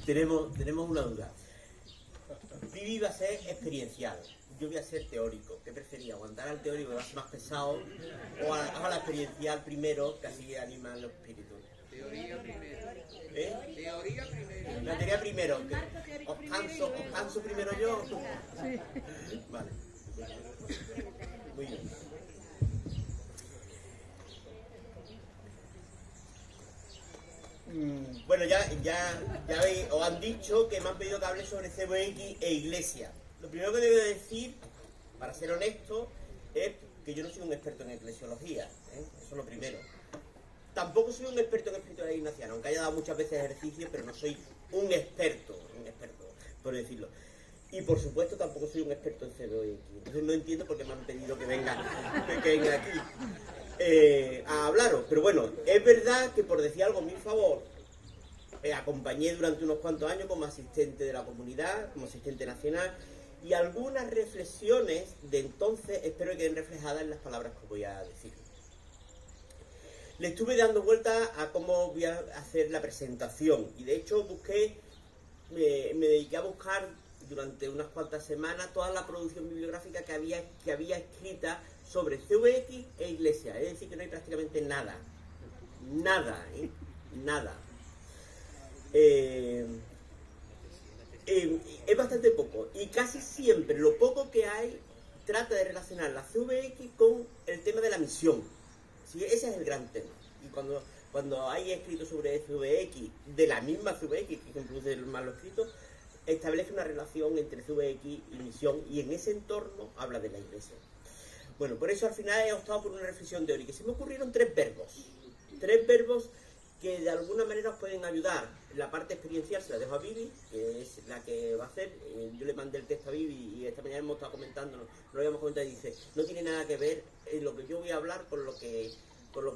tenemos una duda. Vivi va a ser experiencial, yo voy a ser teórico. ¿Qué prefería? ¿Aguantar al teórico que va a ser más pesado? ¿O a la experiencial primero, que así animan los espíritus? Teoría primero. ¿Eh? Teoría primero. La teoría primero. ¿Os canso primero yo? Sí. Vale. Muy bien. Bueno, ya veis, os han dicho que me han pedido que hable sobre CVX e Iglesia. Lo primero que debo decir, para ser honesto, es que yo no soy un experto en eclesiología, ¿eh? Eso es lo primero. Tampoco soy un experto en espiritualidad ignaciana, aunque haya dado muchas veces ejercicio, pero no soy un experto, por decirlo. Y por supuesto tampoco soy un experto en CVX. Entonces no entiendo por qué me han pedido que venga aquí a hablaros. Pero bueno, es verdad que, por decir algo a mi favor, acompañé durante unos cuantos años como asistente de la comunidad, como asistente nacional, y algunas reflexiones de entonces espero que queden reflejadas en las palabras que voy a decir. Le estuve dando vuelta a cómo voy a hacer la presentación, y de hecho me dediqué a buscar durante unas cuantas semanas toda la producción bibliográfica que había escrita sobre CVX e Iglesia. Es decir, que no hay prácticamente nada. Nada. Es bastante poco. Y casi siempre lo poco que hay trata de relacionar la CVX con el tema de la misión. ¿Sí? Ese es el gran tema. Y cuando hay escrito sobre CVX, de la misma CVX, que produce el malo escrito, establece una relación entre CVX y misión, y en ese entorno habla de la Iglesia. Bueno, por eso al final he optado por una reflexión teórica. Se me ocurrieron tres verbos que de alguna manera os pueden ayudar. La parte experiencial se la dejo a Vivi, que es la que va a hacer. Yo le mandé el texto a Vivi y esta mañana hemos estado comentando, lo habíamos comentado, y dice, no tiene nada que ver en lo que yo voy a hablar con lo que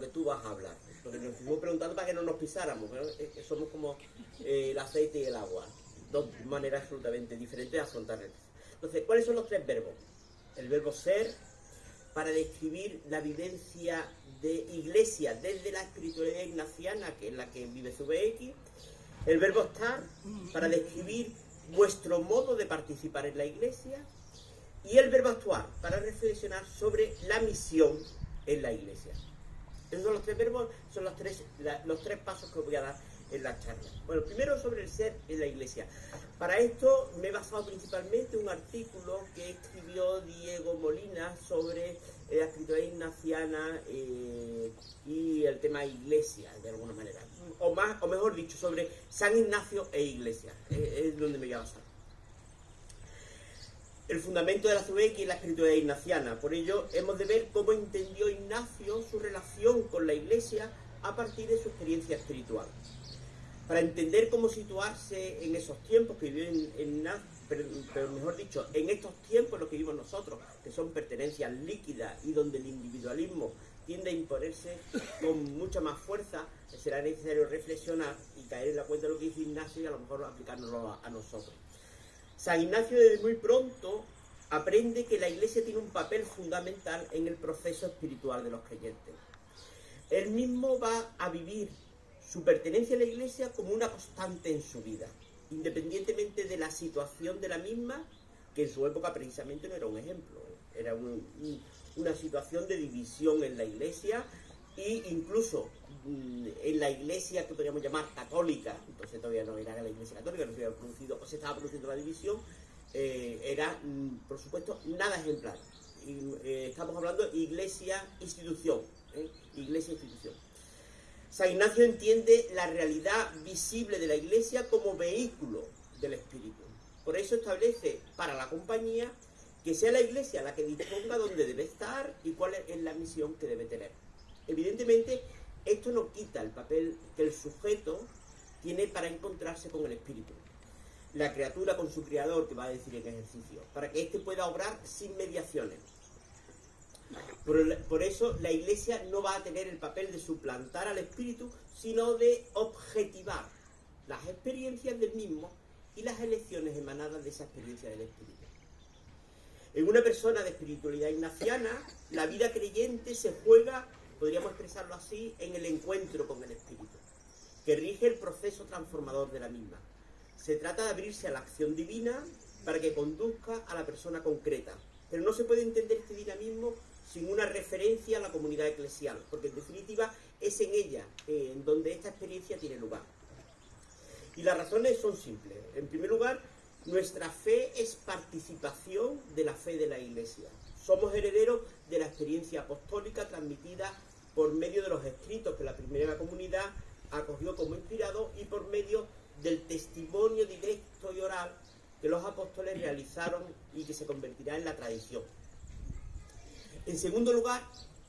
tú vas a hablar. Porque nos estuvimos preguntando para que no nos pisáramos, ¿no? Somos como el aceite y el agua, dos maneras absolutamente diferentes de afrontar el. Entonces, ¿cuáles son los tres verbos? El verbo ser, para describir la vivencia de Iglesia desde la espiritualidad ignaciana, que es la que vive CVX. El verbo estar, para describir vuestro modo de participar en la Iglesia. Y el verbo actuar, para reflexionar sobre la misión en la Iglesia. Esos son los tres verbos, son los tres pasos que os voy a dar en la charla. Bueno, primero sobre el ser en la Iglesia. Para esto me he basado principalmente en un artículo que escribió Diego Molina sobre la espiritualidad ignaciana y el tema Iglesia, de alguna manera. O mejor dicho, sobre San Ignacio e Iglesia. Es donde me voy a basar. El fundamento de la CVX es la espiritualidad ignaciana. Por ello, hemos de ver cómo entendió Ignacio su relación con la Iglesia a partir de su experiencia espiritual. Para entender cómo situarse en esos tiempos que vivió pero mejor dicho, en estos tiempos en los que vivimos nosotros, que son pertenencias líquidas y donde el individualismo tiende a imponerse con mucha más fuerza, será necesario reflexionar y caer en la cuenta de lo que dice Ignacio y a lo mejor aplicárnoslo a nosotros. San Ignacio desde muy pronto aprende que la Iglesia tiene un papel fundamental en el proceso espiritual de los creyentes. Él mismo va a vivir su pertenencia a la Iglesia como una constante en su vida, independientemente de la situación de la misma, que en su época precisamente no era un ejemplo, era una situación de división en la Iglesia, e incluso en la Iglesia que podríamos llamar católica, entonces todavía no era la Iglesia católica, no se había producido, o se estaba produciendo la división, era, por supuesto, nada ejemplar. Estamos hablando de Iglesia-institución, Iglesia-institución. San Ignacio entiende la realidad visible de la Iglesia como vehículo del Espíritu. Por eso establece para la compañía que sea la Iglesia la que disponga dónde debe estar y cuál es la misión que debe tener. Evidentemente, esto no quita el papel que el sujeto tiene para encontrarse con el Espíritu, la criatura con su Creador, que va a decir en ejercicio, para que éste pueda obrar sin mediaciones. Por eso la Iglesia no va a tener el papel de suplantar al Espíritu, sino de objetivar las experiencias del mismo y las elecciones emanadas de esa experiencia del Espíritu. En una persona de espiritualidad ignaciana, la vida creyente se juega, podríamos expresarlo así, en el encuentro con el Espíritu, que rige el proceso transformador de la misma. Se trata de abrirse a la acción divina para que conduzca a la persona concreta. Pero no se puede entender este dinamismo sin una referencia a la comunidad eclesial, porque en definitiva es en ella en donde esta experiencia tiene lugar. Y las razones son simples. En primer lugar, nuestra fe es participación de la fe de la Iglesia. Somos herederos de la experiencia apostólica transmitida por medio de los escritos que la primera comunidad acogió como inspirados y por medio del testimonio directo y oral que los apóstoles realizaron y que se convertirá en la tradición. En segundo lugar,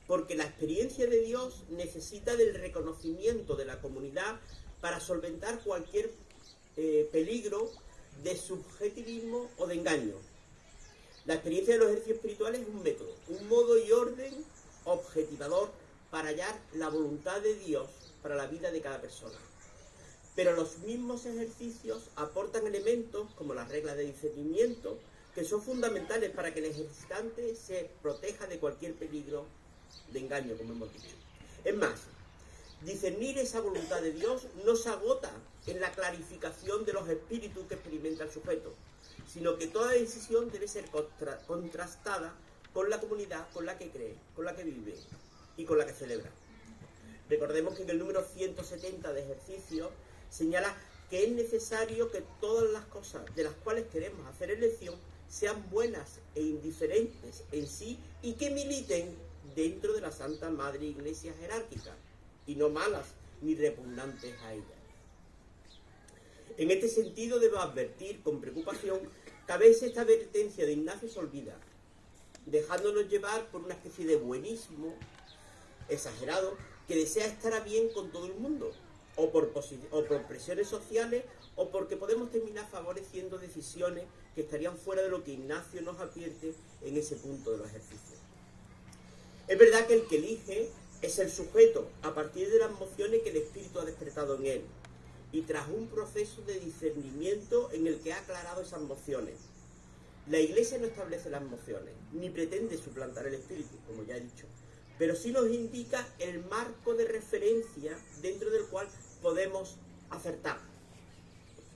porque la experiencia de Dios necesita del reconocimiento de la comunidad para solventar cualquier peligro de subjetivismo o de engaño. La experiencia de los ejercicios espirituales es un método, un modo y orden objetivador para hallar la voluntad de Dios para la vida de cada persona. Pero los mismos ejercicios aportan elementos como las reglas de discernimiento que son fundamentales para que el ejercitante se proteja de cualquier peligro de engaño, como hemos dicho. Es más, discernir esa voluntad de Dios no se agota en la clarificación de los espíritus que experimenta el sujeto, sino que toda decisión debe ser contrastada con la comunidad con la que cree, con la que vive y con la que celebra. Recordemos que en el número 170 de ejercicios señala que es necesario que todas las cosas de las cuales queremos hacer elección sean buenas e indiferentes en sí y que militen dentro de la Santa Madre Iglesia jerárquica y no malas ni repugnantes a ella. En este sentido debo advertir con preocupación que a veces esta advertencia de Ignacio se olvida, dejándonos llevar por una especie de buenismo exagerado que desea estar a bien con todo el mundo, o por presiones sociales, o porque podemos terminar favoreciendo decisiones que estarían fuera de lo que Ignacio nos advierte en ese punto de los ejercicios. Es verdad que el que elige es el sujeto a partir de las emociones que el Espíritu ha despertado en él, y tras un proceso de discernimiento en el que ha aclarado esas emociones. La Iglesia no establece las emociones, ni pretende suplantar el Espíritu, como ya he dicho, pero sí nos indica el marco de referencia dentro del cual podemos acertar.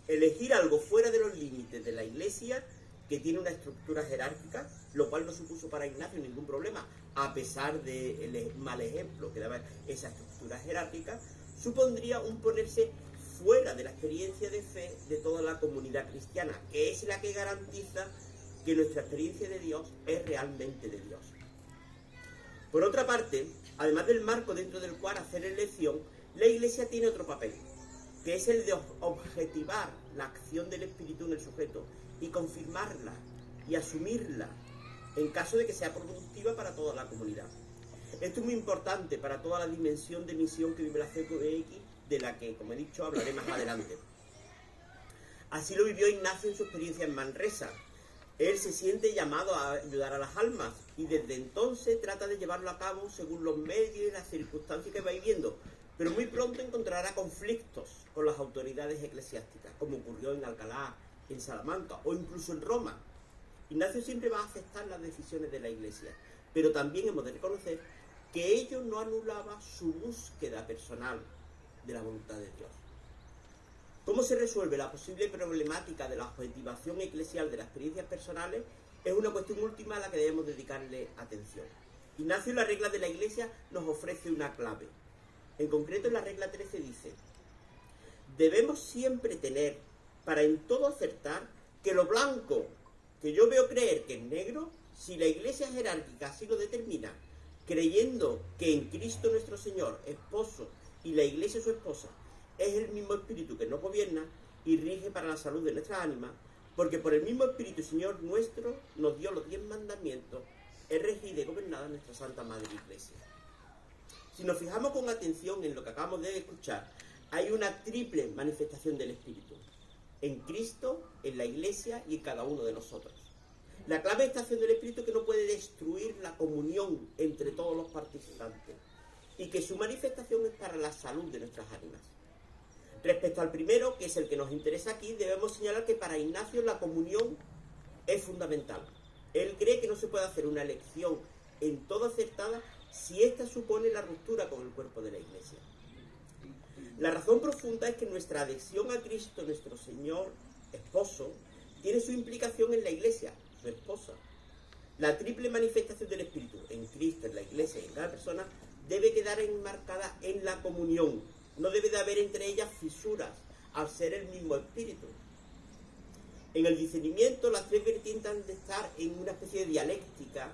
Elegir algo fuera de los límites de la Iglesia, que tiene una estructura jerárquica, lo cual no supuso para Ignacio ningún problema, a pesar del mal ejemplo que daba esa estructura jerárquica, supondría un ponerse fuera de la experiencia de fe de toda la comunidad cristiana, que es la que garantiza que nuestra experiencia de Dios es realmente de Dios. Por otra parte, además del marco dentro del cual hacer elección, la Iglesia tiene otro papel, que es el de objetivar la acción del Espíritu en el sujeto y confirmarla y asumirla en caso de que sea productiva para toda la comunidad. Esto es muy importante para toda la dimensión de misión que vive la CQX, de la que, como he dicho, hablaré más adelante. Así lo vivió Ignacio en su experiencia en Manresa. Él se siente llamado a ayudar a las almas y desde entonces trata de llevarlo a cabo según los medios y las circunstancias que va viviendo, pero muy pronto encontrará conflictos con las autoridades eclesiásticas, como ocurrió en Alcalá, en Salamanca o incluso en Roma. Ignacio siempre va a aceptar las decisiones de la Iglesia, pero también hemos de reconocer que ello no anulaba su búsqueda personal de la voluntad de Dios. ¿Cómo se resuelve la posible problemática de la objetivación eclesial de las experiencias personales? Es una cuestión última a la que debemos dedicarle atención. Ignacio en la regla de la Iglesia nos ofrece una clave. En concreto en la regla 13 dice: debemos siempre tener, para en todo acertar, que lo blanco, que yo veo creer que es negro, si la Iglesia jerárquica así lo determina, creyendo que en Cristo nuestro Señor, esposo, y la Iglesia su esposa, es el mismo Espíritu que nos gobierna y rige para la salud de nuestras ánimas, porque por el mismo Espíritu Señor nuestro nos dio los 10 mandamientos, es regida y gobernada nuestra Santa Madre Iglesia. Si nos fijamos con atención en lo que acabamos de escuchar, hay una triple manifestación del Espíritu: en Cristo, en la Iglesia y en cada uno de nosotros. La clave de esta acción del Espíritu es que no puede destruir la comunión entre todos los participantes y que su manifestación es para la salud de nuestras ánimas. Respecto al primero, que es el que nos interesa aquí, debemos señalar que para Ignacio la comunión es fundamental. Él cree que no se puede hacer una elección en todo acertada si ésta supone la ruptura con el cuerpo de la Iglesia. La razón profunda es que nuestra adhesión a Cristo nuestro Señor esposo, tiene su implicación en la Iglesia, su esposa. La triple manifestación del Espíritu en Cristo, en la Iglesia y en cada persona debe quedar enmarcada en la comunión. No debe de haber entre ellas fisuras, al ser el mismo Espíritu. En el discernimiento, las tres vertientes han de estar en una especie de dialéctica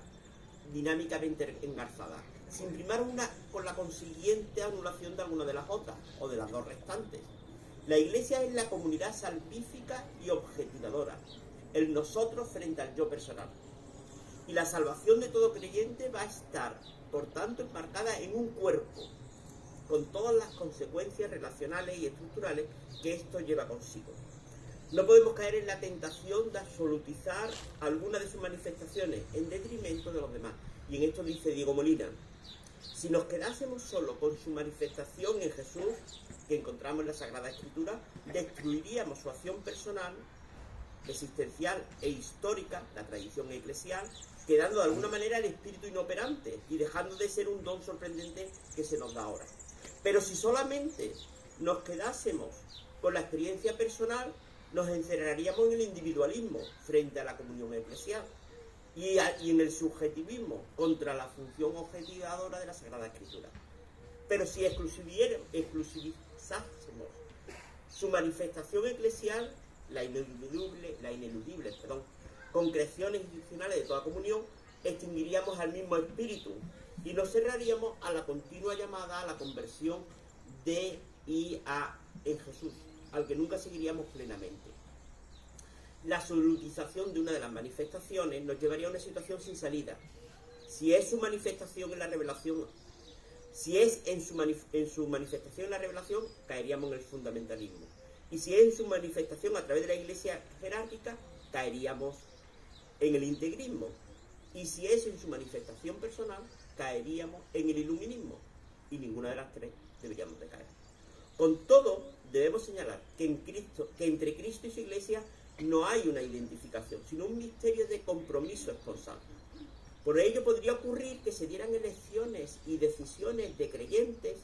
dinámicamente engarzada, sin primar una con la consiguiente anulación de alguna de las otras, o de las dos restantes. La Iglesia es la comunidad salvífica y objetivadora, el nosotros frente al yo personal. Y la salvación de todo creyente va a estar, por tanto, enmarcada en un cuerpo, con todas las consecuencias relacionales y estructurales que esto lleva consigo. No podemos caer en la tentación de absolutizar alguna de sus manifestaciones en detrimento de los demás. Y en esto dice Diego Molina: si nos quedásemos solo con su manifestación en Jesús, que encontramos en la Sagrada Escritura, destruiríamos su acción personal, existencial e histórica, la tradición eclesial, quedando de alguna manera el espíritu inoperante y dejando de ser un don sorprendente que se nos da ahora. Pero si solamente nos quedásemos con la experiencia personal, nos encerraríamos en el individualismo frente a la comunión eclesial y en el subjetivismo contra la función objetivadora de la Sagrada Escritura. Pero si exclusivizásemos su manifestación eclesial, la ineludible, concreciones institucionales de toda comunión, extinguiríamos al mismo espíritu y nos cerraríamos a la continua llamada a la conversión de y a en Jesús, al que nunca seguiríamos plenamente. La absolutización de una de las manifestaciones nos llevaría a una situación sin salida. Si es su manifestación en la revelación, en su manifestación en la revelación, caeríamos en el fundamentalismo. Y si es en su manifestación a través de la Iglesia jerárquica, caeríamos en el integrismo. Y si es en su manifestación personal, caeríamos en el iluminismo. Y ninguna de las tres deberíamos de caer. Con todo, debemos señalar que entre Cristo y su Iglesia no hay una identificación, sino un misterio de compromiso esponsal. Por ello podría ocurrir que se dieran elecciones y decisiones de creyentes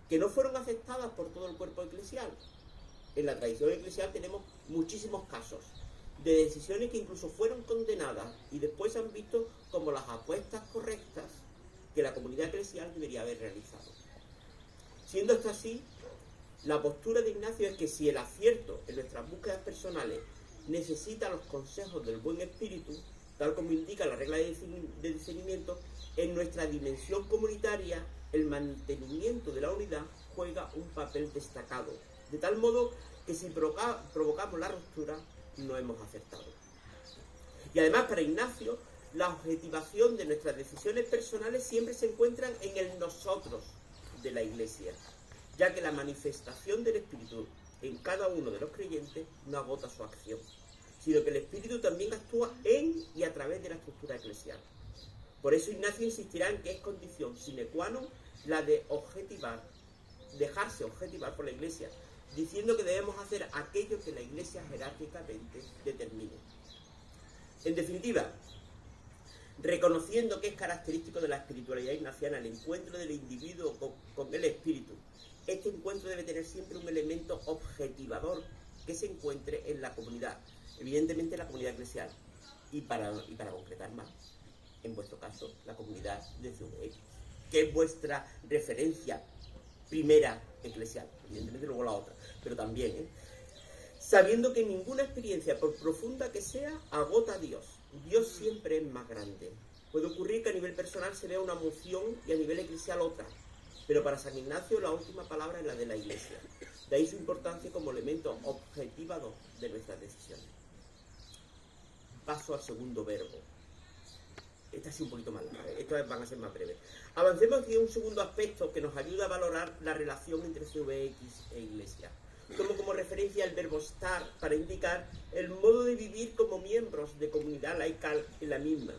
que no fueron aceptadas por todo el cuerpo eclesial. En la tradición eclesial tenemos muchísimos casos de decisiones que incluso fueron condenadas y después se han visto como las apuestas correctas que la comunidad eclesial debería haber realizado. Siendo esto así, la postura de Ignacio es que si el acierto en nuestras búsquedas personales necesita los consejos del buen espíritu, tal como indica la regla de discernimiento, en nuestra dimensión comunitaria el mantenimiento de la unidad juega un papel destacado, de tal modo que si provocamos la ruptura, no hemos acertado. Y además, para Ignacio, la objetivación de nuestras decisiones personales siempre se encuentran en el nosotros de la Iglesia, ya que la manifestación del Espíritu en cada uno de los creyentes no agota su acción, sino que el Espíritu también actúa en y a través de la estructura eclesial. Por eso Ignacio insistirá en que es condición sine qua non la de dejarse objetivar por la Iglesia, diciendo que debemos hacer aquello que la Iglesia jerárquicamente determine. En definitiva, reconociendo que es característico de la espiritualidad ignaciana el encuentro del individuo con el Espíritu, este encuentro debe tener siempre un elemento objetivador que se encuentre en la comunidad, evidentemente en la comunidad eclesial, y para concretar más, en vuestro caso, la comunidad de CVX, que es vuestra referencia primera eclesial, evidentemente luego la otra, pero también, sabiendo que ninguna experiencia, por profunda que sea, agota a Dios. Dios siempre es más grande. Puede ocurrir que a nivel personal se vea una moción y a nivel eclesial otra, pero para San Ignacio la última palabra es la de la Iglesia. De ahí su importancia como elemento objetivador de nuestras decisiones. Paso al segundo verbo. Esta es un poquito más larga, estas van a ser más breves. Avancemos aquí a un segundo aspecto que nos ayuda a valorar la relación entre CVX e Iglesia. Tomo como referencia el verbo estar para indicar el modo de vivir como miembros de comunidad laical en la misma.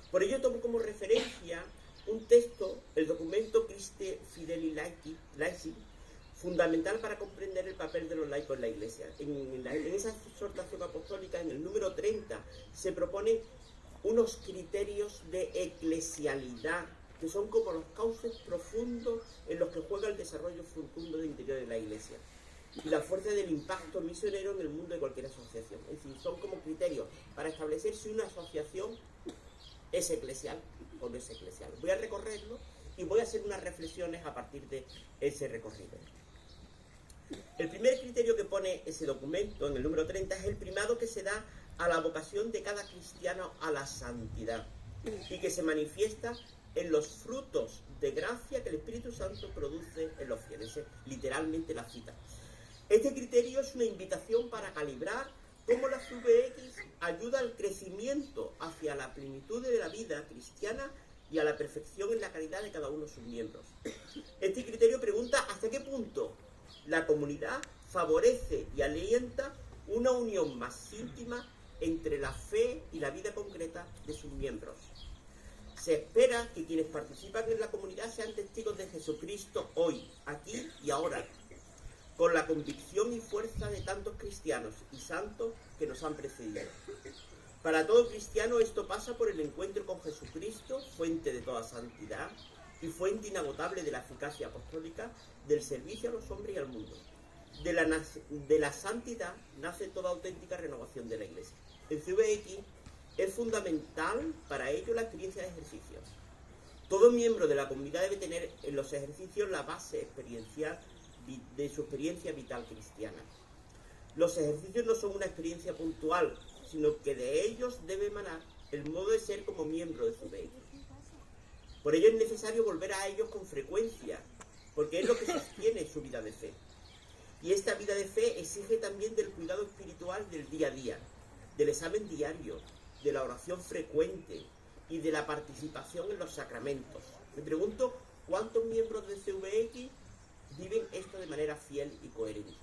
Por ello tomo como referencia un texto, el documento Christe Fideli Laici, fundamental para comprender el papel de los laicos en la Iglesia. En esa exhortación apostólica, en el número 30, se proponen unos criterios de eclesialidad que son como los cauces profundos en los que juega el desarrollo fecundo del interior de la Iglesia. y la fuerza del impacto misionero en el mundo de cualquier asociación. Es decir, son como criterios para establecer si una asociación es eclesial o no es eclesial. Voy a recorrerlo y voy a hacer unas reflexiones a partir de ese recorrido. El primer criterio que pone ese documento, en el número 30, es el primado que se da a la vocación de cada cristiano a la santidad y que se manifiesta en los frutos de gracia que el Espíritu Santo produce en los fieles. Es literalmente la cita. Este criterio es una invitación para calibrar cómo la VX ayuda al crecimiento hacia la plenitud de la vida cristiana y a la perfección en la caridad de cada uno de sus miembros. Este criterio pregunta hasta qué punto la comunidad favorece y alienta una unión más íntima entre la fe y la vida concreta de sus miembros. Se espera que quienes participan en la comunidad sean testigos de Jesucristo hoy, aquí y ahora, con la convicción y fuerza de tantos cristianos y santos que nos han precedido. Para todo cristiano esto pasa por el encuentro con Jesucristo, fuente de toda santidad y fuente inagotable de la eficacia apostólica, del servicio a los hombres y al mundo. De la santidad nace toda auténtica renovación de la Iglesia. En CVX es fundamental para ello la experiencia de ejercicios. Todo miembro de la comunidad debe tener en los ejercicios la base experiencial de su experiencia vital cristiana. Los ejercicios no son una experiencia puntual, sino que de ellos debe emanar el modo de ser como miembro de CVX. Por ello es necesario volver a ellos con frecuencia, porque es lo que sostiene su vida de fe. Y esta vida de fe exige también del cuidado espiritual del día a día, del examen diario, de la oración frecuente y de la participación en los sacramentos. Me pregunto, ¿cuántos miembros de CVX viven esto de manera fiel y coherente?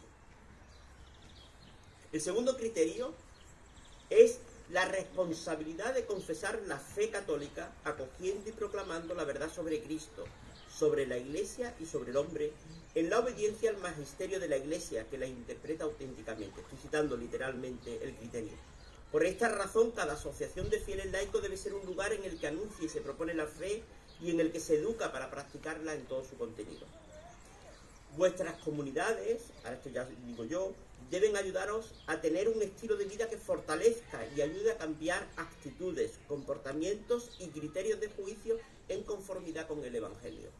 El segundo criterio es la responsabilidad de confesar la fe católica, acogiendo y proclamando la verdad sobre Cristo, sobre la Iglesia y sobre el hombre, en la obediencia al magisterio de la Iglesia, que la interpreta auténticamente. Estoy citando literalmente el criterio. Por esta razón, cada asociación de fieles laicos debe ser un lugar en el que anuncia y se propone la fe y en el que se educa para practicarla en todo su contenido. Vuestras comunidades, ahora esto ya digo yo, deben ayudaros a tener un estilo de vida que fortalezca y ayude a cambiar actitudes, comportamientos y criterios de juicio en conformidad con el Evangelio.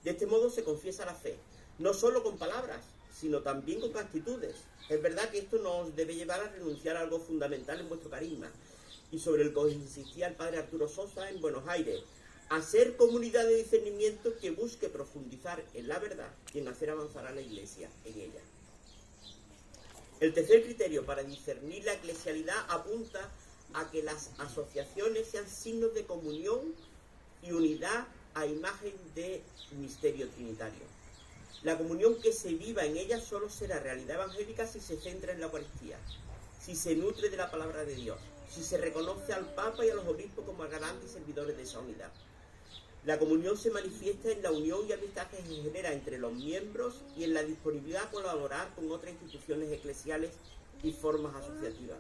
De este modo se confiesa la fe, no solo con palabras, sino también con actitudes. Es verdad que esto nos debe llevar a renunciar a algo fundamental en vuestro carisma, y sobre el que insistía el padre Arturo Sosa en Buenos Aires, a ser comunidad de discernimiento que busque profundizar en la verdad y en hacer avanzar a la Iglesia en ella. El tercer criterio para discernir la eclesialidad apunta a que las asociaciones sean signos de comunión y unidad a imagen de misterio trinitario. La comunión que se viva en ella solo será realidad evangélica si se centra en la Eucaristía, si se nutre de la palabra de Dios, si se reconoce al Papa y a los obispos como garantes y servidores de esa unidad. La comunión se manifiesta en la unión y amistad que se genera entre los miembros y en la disponibilidad a colaborar con otras instituciones eclesiales y formas asociativas.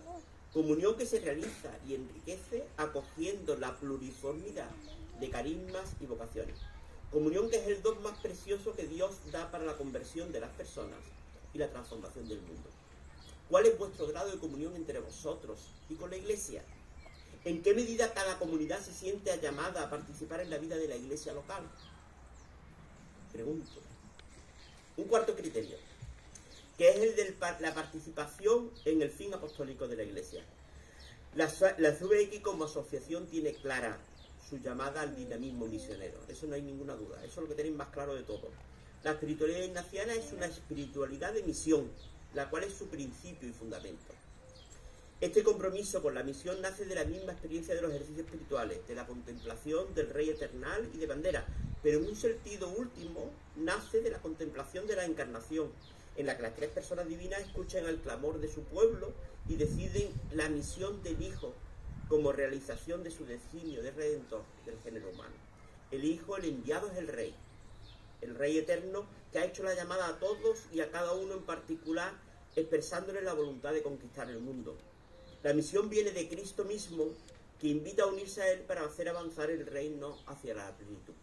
Comunión que se realiza y enriquece acogiendo la pluriformidad de carismas y vocaciones. Comunión que es el don más precioso que Dios da para la conversión de las personas y la transformación del mundo. ¿Cuál es vuestro grado de comunión entre vosotros y con la Iglesia? ¿En qué medida cada comunidad se siente llamada a participar en la vida de la Iglesia local? Pregunto. Un cuarto criterio, que es el de la participación en el fin apostólico de la Iglesia. La CVX como asociación tiene clara su llamada al dinamismo misionero. Eso no hay ninguna duda. Eso es lo que tenéis más claro de todo. La espiritualidad ignaciana es una espiritualidad de misión, la cual es su principio y fundamento. Este compromiso con la misión nace de la misma experiencia de los ejercicios espirituales, de la contemplación del Rey Eternal y de bandera, pero en un sentido último nace de la contemplación de la encarnación, en la que las tres personas divinas escuchan el clamor de su pueblo y deciden la misión del Hijo como realización de su designio de redentor del género humano. El Hijo, el enviado, es el Rey eterno que ha hecho la llamada a todos y a cada uno en particular, expresándole la voluntad de conquistar el mundo. La misión viene de Cristo mismo, que invita a unirse a Él para hacer avanzar el reino hacia la plenitud.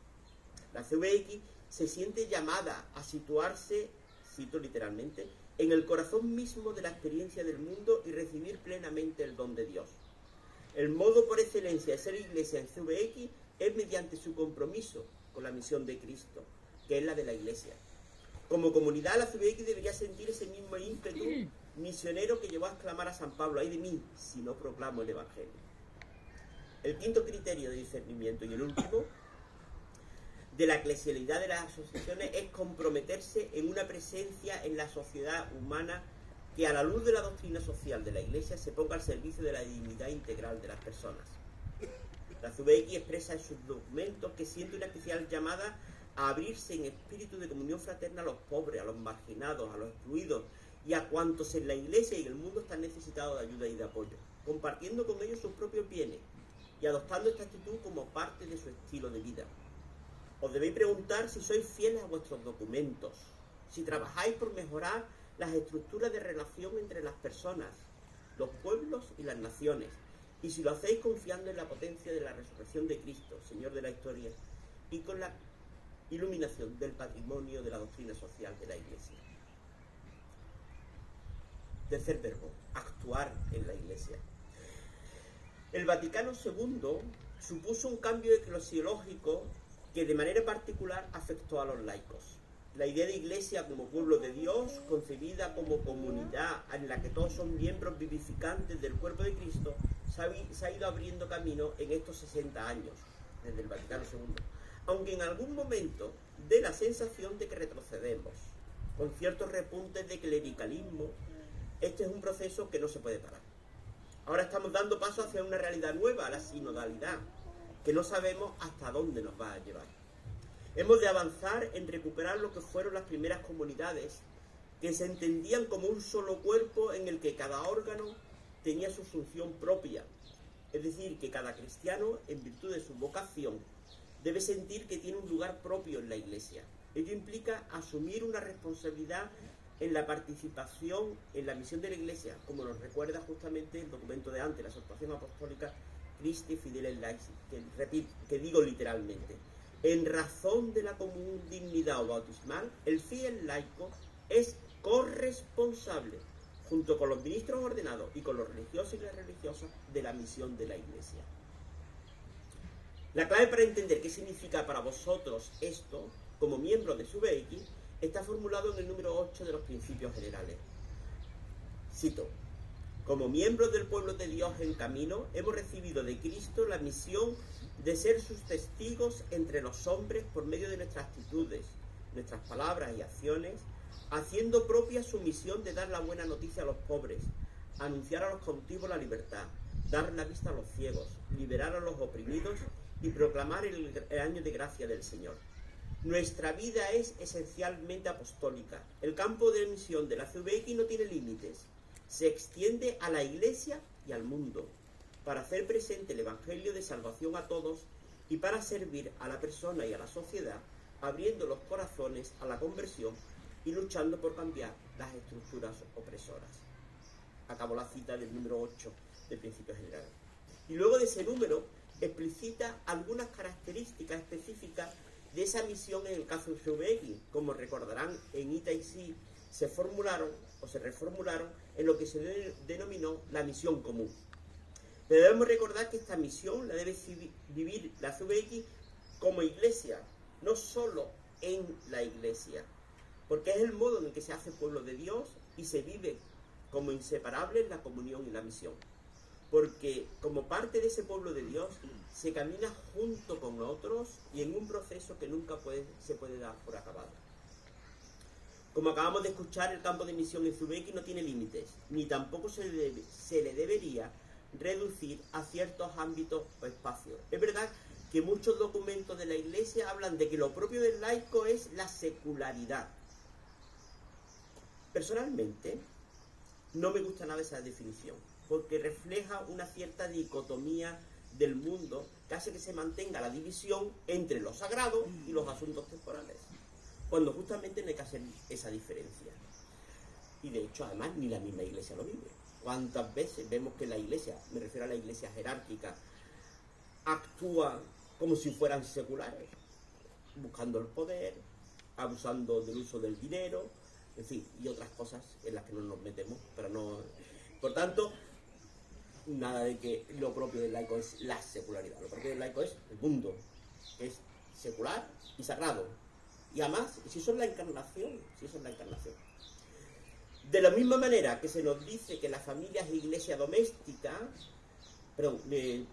La CVX se siente llamada a situarse cito literalmente, en el corazón mismo de la experiencia del mundo y recibir plenamente el don de Dios. El modo por excelencia de ser iglesia en CVX es mediante su compromiso con la misión de Cristo, que es la de la iglesia. Como comunidad, la CVX debería sentir ese mismo ímpetu misionero que llevó a exclamar a San Pablo: ¡ay de mí si no proclamo el Evangelio! El quinto criterio de discernimiento y el último de la eclesialidad de las asociaciones es comprometerse en una presencia en la sociedad humana que a la luz de la doctrina social de la Iglesia se ponga al servicio de la dignidad integral de las personas. La CVX expresa en sus documentos que siente una especial llamada a abrirse en espíritu de comunión fraterna a los pobres, a los marginados, a los excluidos y a cuantos en la Iglesia y en el mundo están necesitados de ayuda y de apoyo, compartiendo con ellos sus propios bienes y adoptando esta actitud como parte de su estilo de vida. Os debéis preguntar si sois fieles a vuestros documentos, si trabajáis por mejorar las estructuras de relación entre las personas, los pueblos y las naciones, y si lo hacéis confiando en la potencia de la resurrección de Cristo, Señor de la historia, y con la iluminación del patrimonio de la doctrina social de la Iglesia. Tercer verbo, actuar en la Iglesia. El Vaticano II supuso un cambio eclesiológico que de manera particular afectó a los laicos. La idea de iglesia como pueblo de Dios, concebida como comunidad en la que todos son miembros vivificantes del cuerpo de Cristo, se ha ido abriendo camino en estos 60 años, desde el Vaticano II, aunque en algún momento dé la sensación de que retrocedemos, con ciertos repuntes de clericalismo. Este es un proceso que no se puede parar. Ahora estamos dando paso hacia una realidad nueva, la sinodalidad, que no sabemos hasta dónde nos va a llevar. Hemos de avanzar en recuperar lo que fueron las primeras comunidades, que se entendían como un solo cuerpo en el que cada órgano tenía su función propia. Es decir, que cada cristiano, en virtud de su vocación, debe sentir que tiene un lugar propio en la Iglesia. Ello implica asumir una responsabilidad en la participación en la misión de la Iglesia, como nos recuerda justamente el documento de antes, la exhortación apostólica Christi Fideles Laici, que digo literalmente: en razón de la común dignidad bautismal, el fiel laico es corresponsable, junto con los ministros ordenados y con los religiosos y las religiosas, de la misión de la Iglesia. La clave para entender qué significa para vosotros esto, como miembros de CVX, está formulado en el número 8 de los principios generales. Cito: como miembros del pueblo de Dios en camino, hemos recibido de Cristo la misión de ser sus testigos entre los hombres por medio de nuestras actitudes, nuestras palabras y acciones, haciendo propia su misión de dar la buena noticia a los pobres, anunciar a los cautivos la libertad, dar la vista a los ciegos, liberar a los oprimidos y proclamar el año de gracia del Señor. Nuestra vida es esencialmente apostólica. El campo de misión de la CVX no tiene límites. Se extiende a la Iglesia y al mundo, para hacer presente el Evangelio de salvación a todos y para servir a la persona y a la sociedad, abriendo los corazones a la conversión y luchando por cambiar las estructuras opresoras. Acabo la cita del número 8 del Principio General. Y luego de ese número explicita algunas características específicas de esa misión en el caso de CVX. Como recordarán, en ITIC se formularon o se reformularon en lo que se denominó la misión común. Pero debemos recordar que esta misión la debe vivir la CVX como iglesia, no solo en la iglesia, porque es el modo en el que se hace pueblo de Dios y se vive como inseparables la comunión y la misión. Porque como parte de ese pueblo de Dios se camina junto con otros y en un proceso que nunca se puede dar por acabado. Como acabamos de escuchar, el campo de misión en CVX no tiene límites, ni tampoco se le debería reducir a ciertos ámbitos o espacios. Es verdad que muchos documentos de la Iglesia hablan de que lo propio del laico es la secularidad. Personalmente, no me gusta nada esa definición, porque refleja una cierta dicotomía del mundo que hace que se mantenga la división entre lo sagrado y los asuntos temporales, cuando justamente no hay que hacer esa diferencia. Y de hecho, además, ni la misma Iglesia lo vive. ¿Cuántas veces vemos que la Iglesia, me refiero a la Iglesia jerárquica, actúa como si fueran seculares, buscando el poder, abusando del uso del dinero, en fin, y otras cosas en las que no nos metemos, pero no... Por tanto, nada de que lo propio del laico es la secularidad, lo propio del laico es el mundo, que es secular y sagrado. Y además, si eso es la encarnación, De la misma manera que se nos dice que la familia es iglesia doméstica, perdón,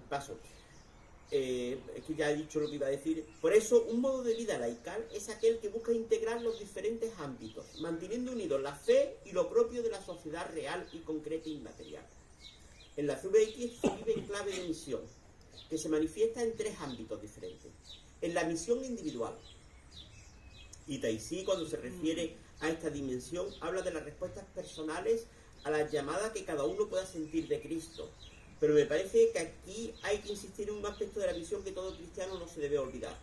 paso, es que ya he dicho lo que iba a decir. Por eso, un modo de vida laical es aquel que busca integrar los diferentes ámbitos, manteniendo unidos la fe y lo propio de la sociedad real y concreta e inmaterial. En la CVX se vive en clave de misión, que se manifiesta en tres ámbitos diferentes. En la misión individual, y Taizí, cuando se refiere a esta dimensión, habla de las respuestas personales a la llamada que cada uno pueda sentir de Cristo. Pero me parece que aquí hay que insistir en un aspecto de la misión que todo cristiano no se debe olvidar.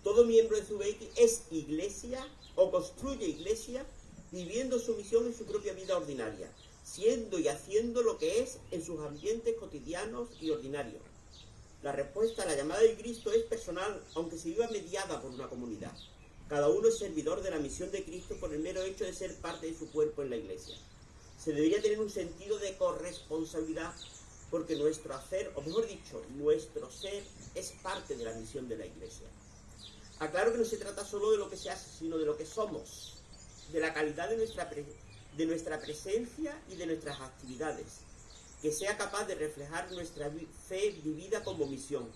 Todo miembro de CVX es iglesia o construye iglesia viviendo su misión en su propia vida ordinaria, siendo y haciendo lo que es en sus ambientes cotidianos y ordinarios. La respuesta a la llamada de Cristo es personal, aunque se viva mediada por una comunidad. Cada uno es servidor de la misión de Cristo por el mero hecho de ser parte de su cuerpo en la iglesia. Se debería tener un sentido de corresponsabilidad porque nuestro hacer, o mejor dicho, nuestro ser, es parte de la misión de la iglesia. Aclaro que no se trata solo de lo que se hace, sino de lo que somos, de la calidad de nuestra presencia y de nuestras actividades, que sea capaz de reflejar nuestra fe vivida como misión.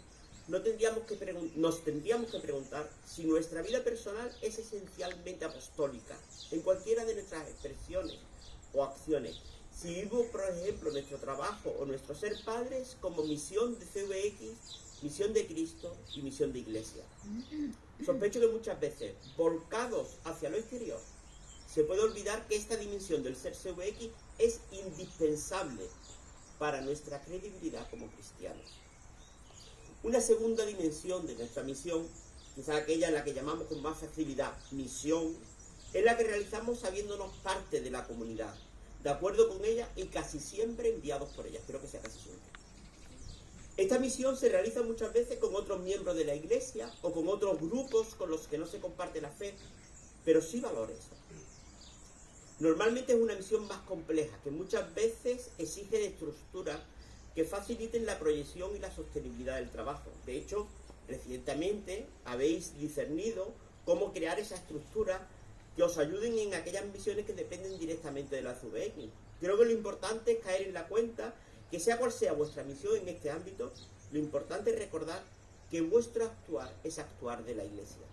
Nos tendríamos que preguntar si nuestra vida personal es esencialmente apostólica, en cualquiera de nuestras expresiones o acciones. Si vivo, por ejemplo, nuestro trabajo o nuestro ser padres como misión de CVX, misión de Cristo y misión de Iglesia. Sospecho que muchas veces, volcados hacia lo exterior, se puede olvidar que esta dimensión del ser CVX es indispensable para nuestra credibilidad como cristianos. Una segunda dimensión de nuestra misión, quizá aquella en la que llamamos con más facilidad misión, es la que realizamos sabiéndonos parte de la comunidad, de acuerdo con ella y casi siempre enviados por ella. Espero que sea casi siempre. Esta misión se realiza muchas veces con otros miembros de la iglesia o con otros grupos con los que no se comparte la fe, pero sí valores. Normalmente es una misión más compleja, que muchas veces exige de estructuras que faciliten la proyección y la sostenibilidad del trabajo. De hecho, recientemente habéis discernido cómo crear esa estructura que os ayuden en aquellas misiones que dependen directamente de la CVX. Creo que lo importante es caer en la cuenta que sea cual sea vuestra misión en este ámbito, lo importante es recordar que vuestro actuar es actuar de la iglesia.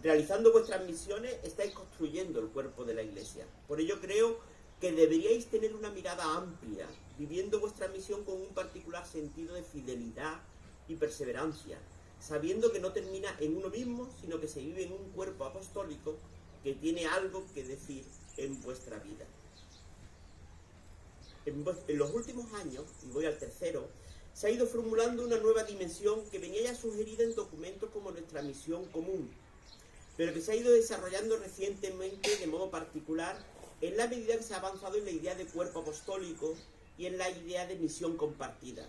Realizando vuestras misiones estáis construyendo el cuerpo de la iglesia. Por ello creo que deberíais tener una mirada amplia, viviendo vuestra misión con un particular sentido de fidelidad y perseverancia, sabiendo que no termina en uno mismo, sino que se vive en un cuerpo apostólico que tiene algo que decir en vuestra vida. En los últimos años, y voy al tercero, se ha ido formulando una nueva dimensión que venía ya sugerida en documentos como nuestra misión común, pero que se ha ido desarrollando recientemente de modo particular en la medida que se ha avanzado en la idea de cuerpo apostólico y en la idea de misión compartida.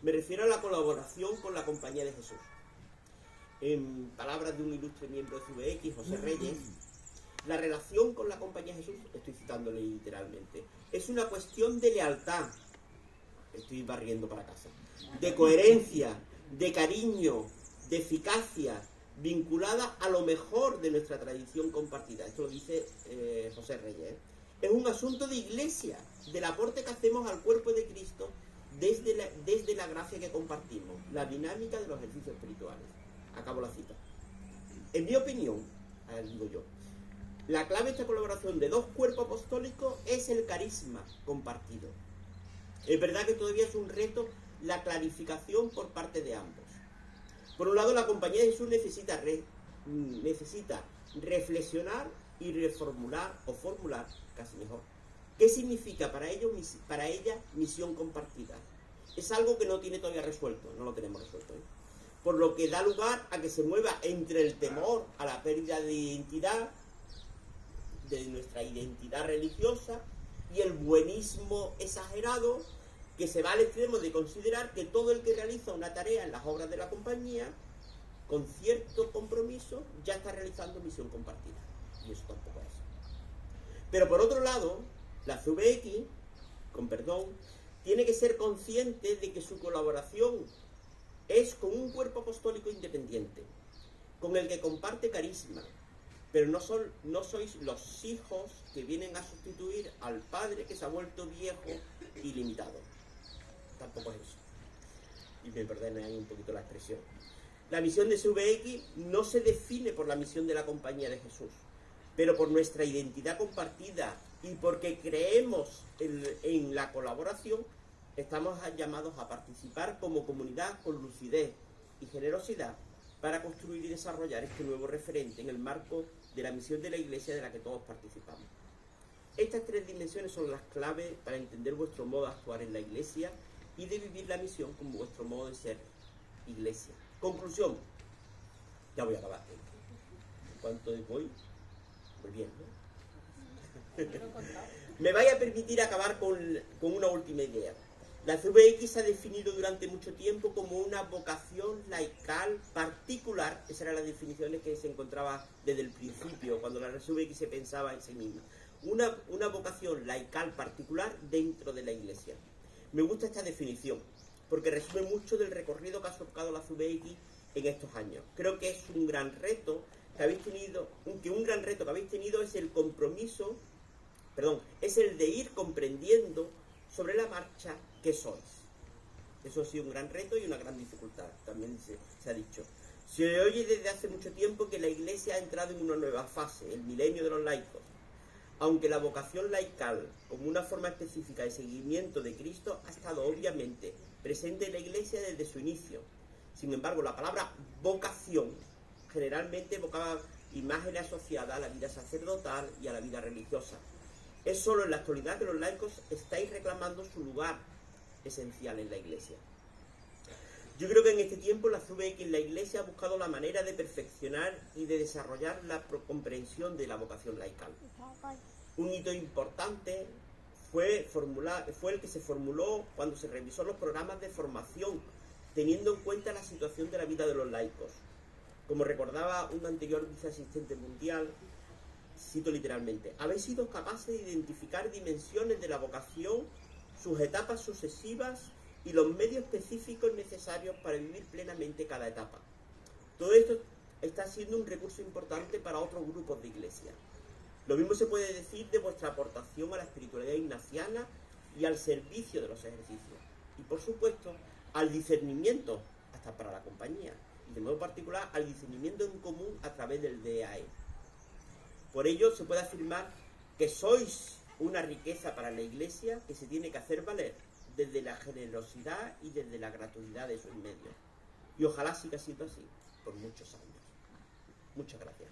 Me refiero a la colaboración con la Compañía de Jesús. En palabras de un ilustre miembro de CVX, José Reyes, la relación con la Compañía de Jesús, estoy citándole literalmente, es una cuestión de lealtad, estoy barriendo para casa, de coherencia, de cariño, de eficacia, vinculada a lo mejor de nuestra tradición compartida. Esto lo dice José Reyes. Es un asunto de iglesia, del aporte que hacemos al cuerpo de Cristo desde la gracia que compartimos, la dinámica de los ejercicios espirituales. Acabo la cita. En mi opinión, digo yo, la clave de esta colaboración de dos cuerpos apostólicos es el carisma compartido. Es verdad que todavía es un reto la clarificación por parte de ambos. Por un lado, la Compañía de Jesús necesita reflexionar y reformular, o formular, casi mejor, qué significa para ella misión compartida. Es algo que no tiene todavía resuelto, no lo tenemos resuelto, ¿eh? Por lo que da lugar a que se mueva entre el temor a la pérdida de identidad, de nuestra identidad religiosa, y el buenismo exagerado, que se va al extremo de considerar que todo el que realiza una tarea en las obras de la compañía, con cierto compromiso, ya está realizando misión compartida. Y eso tampoco es. Pero por otro lado, la CVX, con perdón, tiene que ser consciente de que su colaboración es con un cuerpo apostólico independiente, con el que comparte carisma, pero no sois los hijos que vienen a sustituir al padre que se ha vuelto viejo y limitado. Tampoco es eso. Y me perdonen ahí un poquito la expresión. La misión de CVX no se define por la misión de la Compañía de Jesús, pero por nuestra identidad compartida y porque creemos en la colaboración, estamos llamados a participar como comunidad con lucidez y generosidad para construir y desarrollar este nuevo referente en el marco de la misión de la Iglesia de la que todos participamos. Estas tres dimensiones son las claves para entender vuestro modo de actuar en la Iglesia y de vivir la misión como vuestro modo de ser Iglesia. Conclusión. Ya voy a acabar. ¿Cuánto voy? Muy bien, ¿no? Me vais a permitir acabar con una última idea. La CVX se ha definido durante mucho tiempo como una vocación laical particular. Esa era la definición que se encontraba desde el principio, cuando la CVX se pensaba en sí misma. Una vocación laical particular dentro de la Iglesia. Me gusta esta definición, porque resume mucho del recorrido que ha surcado la CVX en estos años. Creo que es un gran reto que habéis tenido, es el compromiso, es el de ir comprendiendo sobre la marcha qué sois. Eso ha sido un gran reto y una gran dificultad, también se ha dicho. Se oye desde hace mucho tiempo que la Iglesia ha entrado en una nueva fase, el milenio de los laicos. Aunque la vocación laical, como una forma específica de seguimiento de Cristo, ha estado obviamente presente en la Iglesia desde su inicio. Sin embargo, la palabra vocación generalmente evocaba imágenes asociadas a la vida sacerdotal y a la vida religiosa. Es solo en la actualidad que los laicos estáis reclamando su lugar esencial en la Iglesia. Yo creo que en este tiempo la CVX en la Iglesia ha buscado la manera de perfeccionar y de desarrollar la comprensión de la vocación laical. Un hito importante fue el que se formuló cuando se revisó los programas de formación, teniendo en cuenta la situación de la vida de los laicos. Como recordaba un anterior viceasistente mundial, cito literalmente: habéis sido capaces de identificar dimensiones de la vocación, sus etapas sucesivas y los medios específicos necesarios para vivir plenamente cada etapa. Todo esto está siendo un recurso importante para otros grupos de iglesia. Lo mismo se puede decir de vuestra aportación a la espiritualidad ignaciana y al servicio de los ejercicios. Y por supuesto, al discernimiento, hasta para la compañía, y de modo particular al discernimiento en común a través del DAE. Por ello se puede afirmar que sois una riqueza para la Iglesia que se tiene que hacer valer desde la generosidad y desde la gratuidad de sus medios. Y ojalá siga siendo así por muchos años. Muchas gracias.